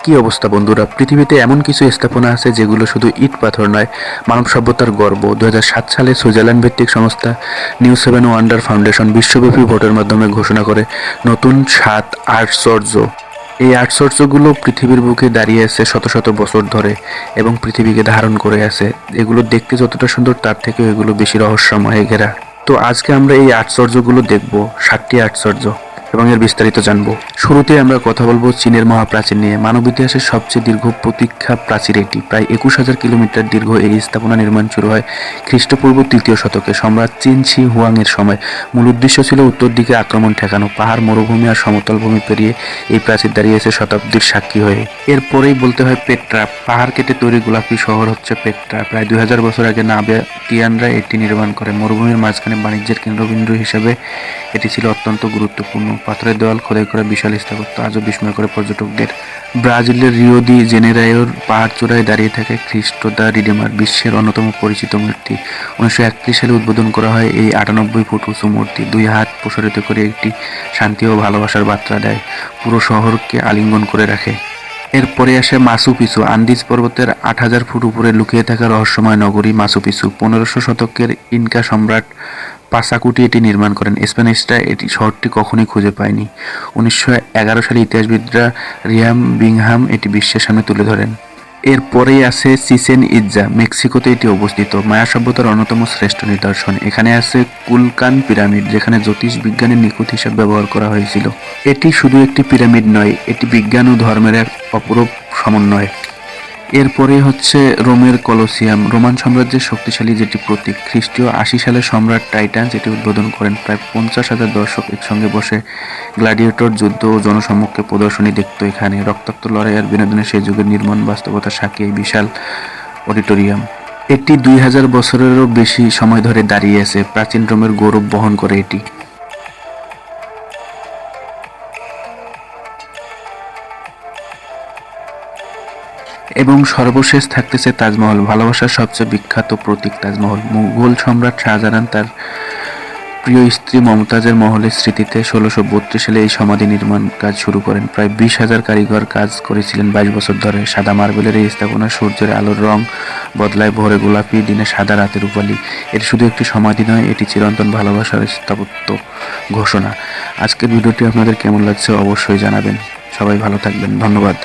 কি অবস্থা বন্ধুরা, পৃথিবীতে এমন কিছু স্থাপনা আছে যেগুলো শুধু ইট পাথর নয়, মানব সভ্যতার গর্ব। 2007 সালে সুইজারল্যান্ড ভিত্তিক সংস্থা নিউ সেভেন ওয়ান্ডার ফাউন্ডেশন বিশ্বব্যাপী ভোটের মাধ্যমে ঘোষণা করে নতুন 7 আশ্চর্য। এই আশ্চর্যগুলো পৃথিবীর বুকে দাঁড়িয়ে আছে শত শত বছর ধরে এবং পৃথিবীকে ধারণ করে আছে। এগুলো দেখতে যতটা সুন্দর তার থেকেও এগুলো বেশি রহস্যময়ে ঘেরা। তো আজকে আমরা এই আশ্চর্যগুলো দেখব, 7টি আশ্চর্য, এবং এর বিস্তারিত জানবো। শুরুতে আমরা কথা বলবো চীনের মহাপ্রাচীর নিয়ে। মানব ইতিহাসের সবচেয়ে দীর্ঘ প্রতীক্ষা প্রাচীর এটি। প্রায় 21,000 কিলোমিটার দীর্ঘ এই স্থাপনা নির্মাণ শুরু হয় খ্রিস্টপূর্ব 3য় শতকে সম্রাট চিন শি হুয়াং এর সময়। মূল উদ্দেশ্য ছিল উত্তর দিকে আক্রমণ ঠেকানো। পাহাড়, মরুভূমি আর সমতল ভূমি পেরিয়ে এই প্রাচীর দাঁড়িয়েছে শতাব্দীর সাক্ষী হয়ে। এরপরেই বলতে হয় পেট্রা। পাহাড় কেটে তৈরি গোলাপি শহর হচ্ছে পেট্রা। প্রায় 2000 বছর আগে নাবাতিয়ানরা এটি নির্মাণ করে। মরুভূমির মাঝখানে বাণিজ্যের কেন্দ্রবিন্দু হিসেবে এটি ছিল অত্যন্ত গুরুত্বপূর্ণ। পাথরের দেওয়াল খোদাই করা বিশাল স্থাপত্য আজও বিস্ময় করে পর্যটকদের। ব্রাজিলের রিও দি জেনেরাইওর পাহাড়চূড়ায় দাঁড়িয়ে থাকে খ্রিস্ট দ্য রিডেমার, বিশ্বের অন্যতম পরিচিত মূর্তি। 1931 সালে উদ্বোধন করা হয় এই 98 ফুট উঁচু মূর্তি। 2 হাত প্রসারিত করে একটি শান্তি ও ভালোবাসার বার্তা দেয়, পুরো শহরকে আলিঙ্গন করে রাখে। এরপরে আসে মাচু পিছু। আন্দিজ পর্বতের 8000 ফুট উপরে লুকিয়ে থাকা রহস্যময় নগরী মাচু পিছু। 1500 শতকের ইনকা সম্রাট পাসাকুটি এটি নির্মাণ করেন। স্প্যানিশরা এটি শহরটি কখনোই খুঁজে পায়নি। 1911 সালে ইতিহাসবিদরা রিয়াম বিংহাম এটি বিশ্বের সামনে তুলে ধরেন। এরপরেই আছে চিচেন ইৎজা। মেক্সিকোতে এটি অবস্থিত, মায়া সভ্যতার অন্যতম শ্রেষ্ঠ নিদর্শন। এখানে আছে কুলকান পিরামিড, যেখানে জ্যোতিষ বিজ্ঞানের নিখুঁত হিসাব ব্যবহার করা হয়েছিল। এটি শুধু একটি পিরামিড নয়, এটি বিজ্ঞান ও ধর্মের এক অপূরূপ সমন্বয়। এরপরে হচ্ছে রোমের কলোসিয়াম, রোমান সাম্রাজ্যের শক্তিশালী যেটি প্রতীক। খ্রিস্টীয় 80 সালে সম্রাট টাইটানস এটি উদ্বোধন করেন। প্রায় 50,000 দর্শক একসঙ্গে বসে গ্ল্যাডিয়েটর যুদ্ধ ও জনসম্মুখে প্রদর্শনী দেখত। এখানে রক্তাক্ত লড়াই আর বিনোদনের সেই যুগের নির্মম বাস্তবতার সাক্ষী এই বিশাল অডিটোরিয়াম। এটি 2000 বছরেরও বেশি সময় ধরে দাঁড়িয়ে আছে। প্রাচীন রোমের গৌরব বহন করে এটি। এবং সর্বশেষ থাকতেছে তাজমহল, ভালোবাসার সবচেয়ে বিখ্যাত প্রতীক তাজমহল। মুঘল সম্রাট শাহজাহান তার প্রিয় স্ত্রী মমতাজের মহলের স্মৃতিতে 1632 সালে এই সমাধি নির্মাণ কাজ শুরু করেন। প্রায় 20,000 কারিগর কাজ করেছিলেন 22 বছর ধরে। সাদা মার্বেলের এই স্থাপনা সূর্যের আলোর রং বদলায়, ভোরে গোলাপি, দিনে সাদা, রাতে রূপালি। এটি শুধু একটি সমাধি নয়, এটি চিরন্তন ভালোবাসার স্থাপত্য ঘোষণা। আজকের ভিডিওটি আপনাদের কেমন লাগছে অবশ্যই জানাবেন। সবাই ভালো থাকবেন, ধন্যবাদ।